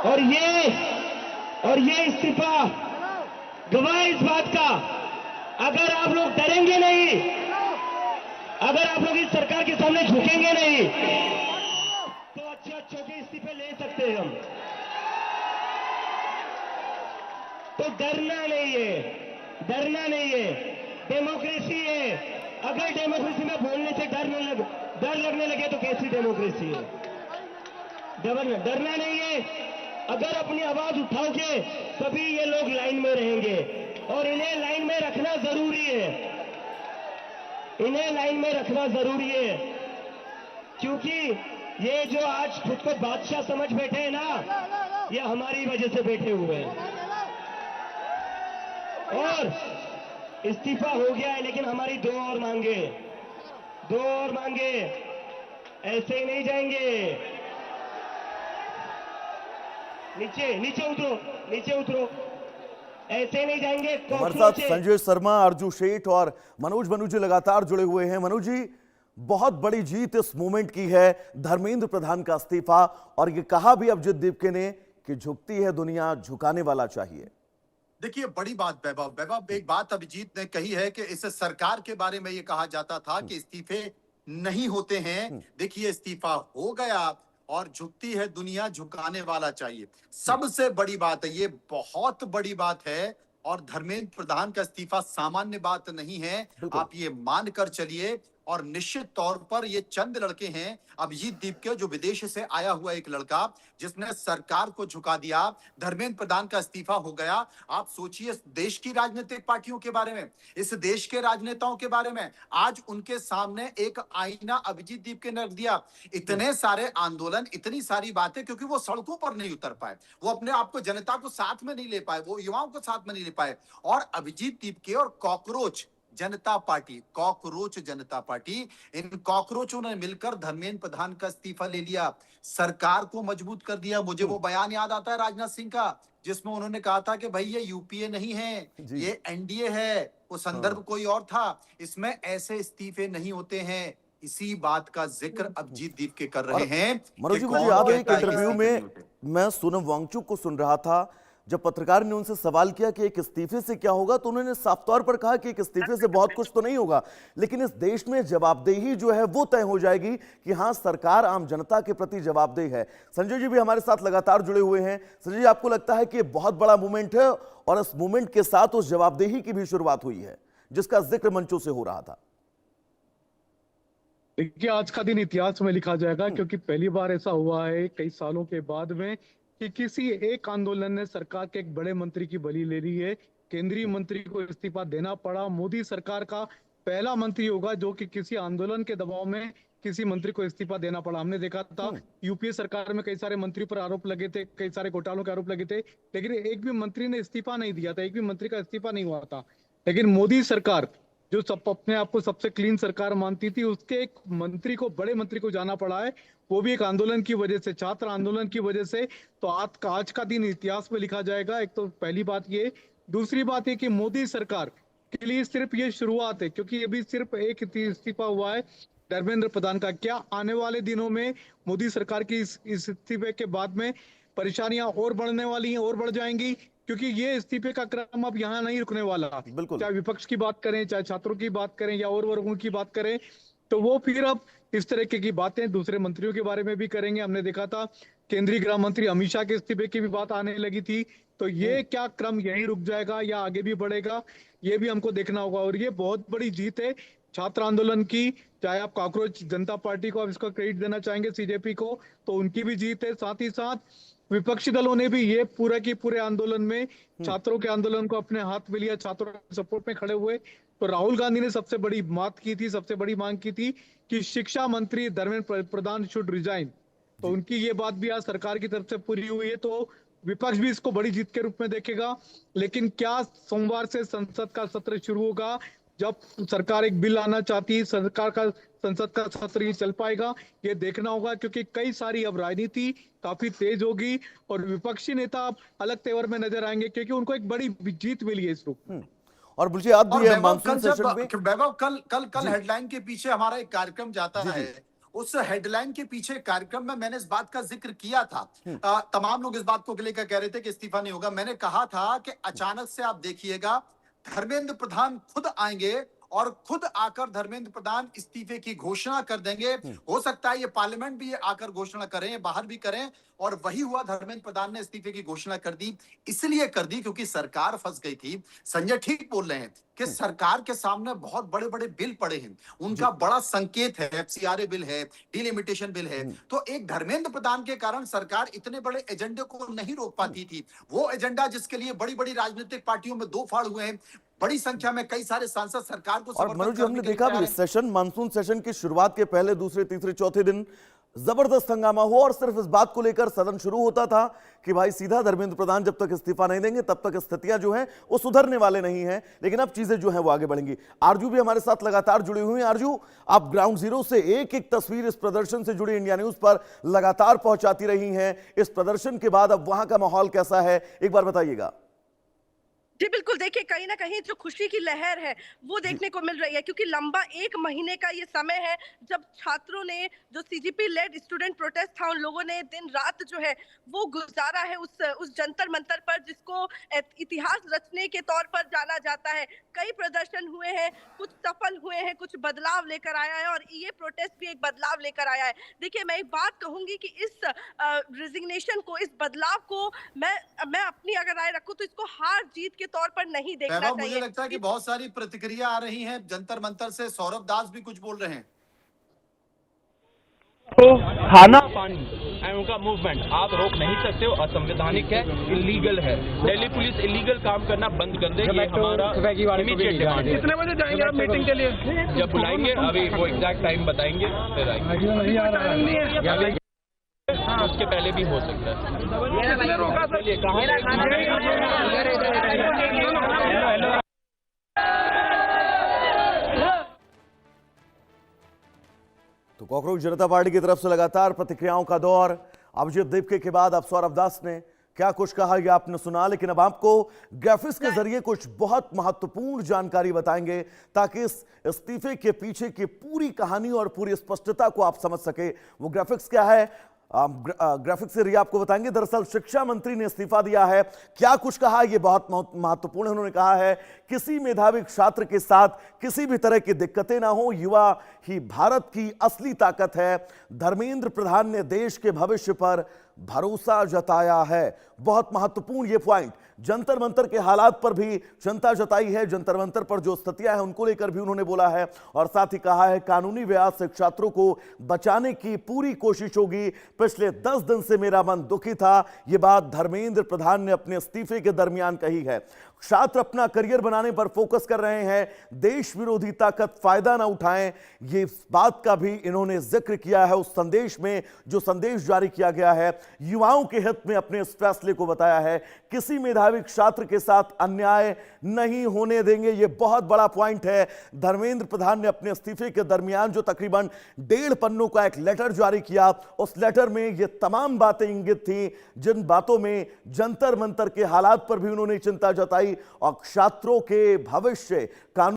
और ये इस्तीफा गवाह इस बात का, अगर आप लोग डरेंगे नहीं, अगर आप लोग इस सरकार के सामने झुकेंगे नहीं, तो अच्छे के इस्तीफे ले सकते हैं हम। तो डरना नहीं है, डेमोक्रेसी है। अगर डेमोक्रेसी में बोलने से डर लगने लगे तो कैसी डेमोक्रेसी है? डरना नहीं है। अगर अपनी आवाज उठाओगे तभी ये लोग लाइन में रहेंगे, और इन्हें लाइन में रखना जरूरी है, क्योंकि ये जो आज खुद को बादशाह समझ बैठे हैं ना, ये हमारी वजह से बैठे हुए हैं। और इस्तीफा हो गया है, लेकिन हमारी दो और मांगे, ऐसे ही नहीं जाएंगे। नीचे उतरो, ऐसे नहीं जाएंगे। हमारे साथ संजय शर्मा, अर्जु शेठ और मनोज जी लगातार जुड़े हुए हैं। मनोज जी, बहुत बड़ी जीत इस मूवमेंट की है, धर्मेंद्र प्रधान का इस्तीफा, और ये कहा भी अभिजीत दीपके ने कि झुकती है दुनिया, झुकाने वाला चाहिए। देखिए, बड़ी बात वैभव, एक बात अभिजीत ने कही है कि इस सरकार के बारे में ये कहा जाता था कि इस्तीफे नहीं होते हैं। देखिए, इस्तीफा हो गया और झुकती है दुनिया, झुकाने वाला चाहिए। सबसे बड़ी बात है, ये बहुत बड़ी बात है, और धर्मेंद्र प्रधान का इस्तीफा सामान्य बात नहीं है, आप ये मानकर चलिए। और निश्चित तौर पर ये चंद लड़के हैं, अभिजीत दीपके जो विदेश से आया हुआ एक लड़का जिसने सरकार को झुका दिया, धर्मेंद्र प्रधान का इस्तीफा हो गया। आप सोचिए देश की राजनीतिक पार्टियों के बारे में, इस देश के राजनेताओं के बारे में। आज उनके सामने एक आईना अभिजीत दीपके ने रख दिया। इतने सारे आंदोलन, इतनी सारी बातें, क्योंकि वो सड़कों पर नहीं उतर पाए, वो अपने आप को, जनता को साथ में नहीं ले पाए, वो युवाओं को साथ में नहीं ले पाए। और अभिजीत दीपके और कॉकरोच जनता पार्टी, इन कॉकरोचों ने मिलकर धर्मेंद्र प्रधान का इस्तीफा ले लिया, सरकार को मजबूत कर दिया। मुझे वो बयान याद आता है राजनाथ सिंह का, जिसमें उन्होंने कहा था कि भाई ये यूपीए नहीं है, ये एनडीए है। वो संदर्भ कोई और था, इसमें ऐसे इस्तीफे नहीं होते हैं। इसी बात का जिक्र अभिजीत दीपके कर रहे हैं। मनोज जी, मुझे याद है एक इंटरव्यू में मैं सोनम वांगचुक को सुन रहा था, जब पत्रकार ने उनसे सवाल किया कि एक इस्तीफे से क्या होगा, तो उन्होंने साफ तौर पर कहा कि एक इस्तीफे से बहुत कुछ तो नहीं होगा, लेकिन इस देश में जवाबदेही जो है वो तय हो जाएगी कि हाँ, सरकार आम जनता के प्रति जवाबदेह है। संजय जी भी हमारे साथ लगातार जुड़े हुए हैं। संजय जी, आपको लगता है कि बहुत बड़ा मूवमेंट है, और इस मूवमेंट के साथ उस जवाबदेही की भी शुरुआत हुई है जिसका जिक्र मंचों से हो रहा था? देखिए, आज का दिन इतिहास में लिखा जाएगा, क्योंकि पहली बार ऐसा हुआ है कई सालों के बाद में कि किसी एक आंदोलन ने सरकार के एक बड़े मंत्री की बलि ले ली है। केंद्रीय मंत्री को इस्तीफा देना पड़ा। मोदी सरकार का पहला मंत्री होगा जो कि किसी आंदोलन के दबाव में किसी मंत्री को इस्तीफा देना पड़ा। हमने देखा था यूपीए सरकार में कई सारे मंत्री पर आरोप लगे थे, कई सारे घोटालों के आरोप लगे थे, लेकिन एक भी मंत्री ने इस्तीफा नहीं दिया था, एक भी मंत्री का इस्तीफा नहीं हुआ था। लेकिन मोदी सरकार, जो सब अपने आप को सबसे क्लीन सरकार मानती थी, उसके एक मंत्री को, बड़े मंत्री को जाना पड़ा है, वो भी एक आंदोलन की वजह से, छात्र आंदोलन की वजह से। तो आज का दिन इतिहास में लिखा जाएगा। एक तो पहली बात ये, दूसरी बात ये कि मोदी सरकार के लिए सिर्फ ये शुरुआत है, क्योंकि अभी सिर्फ एक इस्तीफा हुआ है धर्मेंद्र प्रधान का। क्या आने वाले दिनों में मोदी सरकार की इस इस्तीफे के बाद में परेशानियां और बढ़ने वाली हैं, और बढ़ जाएंगी, क्योंकि ये इस्तीफे का क्रम अब यहाँ नहीं रुकने वाला। चाहे विपक्ष की बात करें, चाहे छात्रों की बात करें, या और वर्गों की बात करें, तो वो फिर अब इस तरह की बातें दूसरे मंत्रियों के बारे में भी करेंगे। हमने देखा था केंद्रीय गृह मंत्री अमित शाह के इस्तीफे की भी बात आने लगी थी। तो ये क्या क्रम यहीं रुक जाएगा या आगे भी बढ़ेगा, ये भी हमको देखना होगा। और ये बहुत बड़ी जीत है छात्र आंदोलन की। चाहे आप कॉकरोच जनता पार्टी को आप इसका क्रेडिट देना चाहेंगे, सीजेपी को, तो उनकी भी जीत है। साथ ही साथ विपक्षी दलों ने भी ये पूरा की पूरे आंदोलन में छात्रों के आंदोलन को अपने हाथ में लिया, छात्रों के सपोर्ट में खड़े हुए। तो राहुल गांधी ने सबसे बड़ी बात की थी, सबसे बड़ी मांग की थी कि शिक्षा मंत्री धर्मेंद्र प्रधान शुड रिजाइन। तो उनकी ये बात भी आज सरकार की तरफ से पूरी हुई है। तो विपक्ष भी इसको बड़ी जीत के रूप में देखेगा। लेकिन क्या सोमवार से संसद का सत्र शुरू होगा, जब सरकार एक बिल लाना चाहती है, सरकार का संसद का सत्र ही चल पाएगा, ये देखना होगा। क्योंकि कई सारी अब राजनीति काफी तेज होगी और विपक्षी नेता अब अलग तेवर में नजर आएंगे, क्योंकि उनको एक बड़ी जीत मिली है इस रूप में। और मुझे याद भी है मानसून सेशन में वैभव, कल हेडलाइन के पीछे हमारा एक कार्यक्रम जाता है, उस हेडलाइन के पीछे कार्यक्रम में मैंने इस बात का जिक्र किया था। तमाम लोग इस बात को लेकर कह रहे थे कि इस्तीफा नहीं होगा। मैंने कहा था कि अचानक से आप देखिएगा धर्मेंद्र प्रधान खुद आएंगे और खुद आकर धर्मेंद्र प्रधान इस्तीफे की घोषणा कर देंगे। हो सकता है ये पार्लियामेंट भी आकर घोषणा करें, बाहर भी करें, और वही हुआ। धर्मेंद्र प्रधान ने इस्तीफे की घोषणा कर दी। इसलिए कर दी क्योंकि सरकार फंस गई थी। संजय ठीक बोल रहे हैं कि सरकार के सामने बहुत बड़े बड़े बिल पड़े हैं। उनका बड़ा संकेत है, FCRA बिल है, डिलिमिटेशन बिल है। तो एक धर्मेंद्र प्रधान के कारण सरकार इतने बड़े एजेंडे को नहीं रोक पाती थी। वो एजेंडा जिसके लिए बड़ी बड़ी राजनीतिक पार्टियों में दो फाड़ हुए हैं, बड़ी संख्या में कई सारे सांसद सरकार को और मनोज जी, हमने देखा भी सेशन, मानसून सेशन की शुरुआत के पहले, दूसरे, तीसरे, चौथे दिन जबरदस्त हंगामा हुआ और सिर्फ इस बात को लेकर सदन शुरू होता था कि भाई सीधा धर्मेंद्र प्रधान जब तक इस्तीफा नहीं देंगे तब तक स्थितियां जो हैं वो सुधरने वाले नहीं हैं। लेकिन अब चीजें जो हैं वो आगे बढ़ेंगी। आरजू भी हमारे साथ लगातार जुड़ी हुई हैं। आरजू, आप ग्राउंड जीरो से एक एक तस्वीर इस प्रदर्शन से जुड़ी इंडिया न्यूज पर लगातार पहुंचाती रही हैं। इस प्रदर्शन के बाद अब वहां का माहौल कैसा है, एक बार बताइएगा। जी बिल्कुल, देखिए कहीं ना कहीं जो खुशी की लहर है वो देखने को मिल रही है, क्योंकि लंबा 1 महीने का ये समय है जब छात्रों ने, जो CGP लेड स्टूडेंट प्रोटेस्ट था, उन लोगों ने दिन रात जो है वो गुजारा है उस जंतर मंतर पर, जिसको इतिहास रचने के तौर पर जाना जाता है। कई प्रदर्शन हुए हैं, कुछ सफल हुए हैं, कुछ बदलाव लेकर आया है, और ये प्रोटेस्ट भी एक बदलाव लेकर आया है। देखिए, मैं एक बात कहूंगी कि इस रिजिग्नेशन को, इस बदलाव को मैं अपनी अगर राय रखूं तो इसको हार जीत के तौर पर नहीं देखना चाहिए। मुझे लगता है कि बहुत सारी प्रतिक्रिया आ रही हैं जंतर मंतर से। सौरभ दास भी कुछ बोल रहे हैं। तो खाना पानी उनका मूवमेंट आप रोक नहीं सकते हो, असंवैधानिक है, इलीगल है। दिल्ली पुलिस इलीगल काम करना बंद कर दे, ये हमारा इमीडिएट डिमांड है। कितने बजे जाएंगे आप मीटिंग के लिए? जब बुलाएंगे, अभी वो एग्जैक्ट टाइम बताएंगे, फिर आएंगे। उसके पहले भी हो सकता है। तो कॉकरोच जनता पार्टी की तरफ से लगातार प्रतिक्रियाओं का दौर। अभिजीत दीपके के बाद अब सौरभ दास ने क्या कुछ कहा ये आपने सुना, लेकिन अब आपको ग्राफिक्स के जरिए कुछ बहुत महत्वपूर्ण जानकारी बताएंगे ताकि इस इस्तीफे के पीछे की पूरी कहानी और पूरी स्पष्टता को आप समझ सके। वो ग्राफिक्स क्या है, ग्राफिक्स से रिया आपको बताएंगे। दरअसल शिक्षा मंत्री ने इस्तीफा दिया है, क्या कुछ कहा ये बहुत महत्वपूर्ण है। उन्होंने कहा है किसी मेधावी छात्र के साथ किसी भी तरह की दिक्कतें ना हो, युवा ही भारत की असली ताकत है। धर्मेंद्र प्रधान ने देश के भविष्य पर भरोसा जताया है। बहुत महत्वपूर्ण ये पॉइंट। जंतर मंतर के हालात पर भी चिंता जताई है, जंतर मंतर पर जो स्थितियां हैं उनको लेकर भी उन्होंने बोला है, और साथ ही कहा है कानूनी व्याज से छात्रों को बचाने की पूरी कोशिश होगी। पिछले 10 दिन से मेरा मन दुखी था, ये बात धर्मेंद्र प्रधान ने अपने इस्तीफे के दरमियान कही है। छात्र अपना करियर बनाने पर फोकस कर रहे हैं, देश विरोधी ताकत फायदा ना उठाएं, ये इस बात का भी इन्होंने जिक्र किया है उस संदेश में, जो संदेश जारी किया गया है। युवाओं के हित में अपने इस फैसले को बताया है, किसी मेधावी छात्र के साथ अन्याय नहीं होने देंगे। ये बहुत बड़ा पॉइंट है। धर्मेंद्र प्रधान ने अपने इस्तीफे के दरमियान जो तकरीबन 1.5 पन्नों का एक लेटर जारी किया, उस लेटर में ये तमाम बातें इंगित थी, जिन बातों में जंतर मंतर के हालात पर भी उन्होंने चिंता जताई और छात्रों के भविष्य, कानून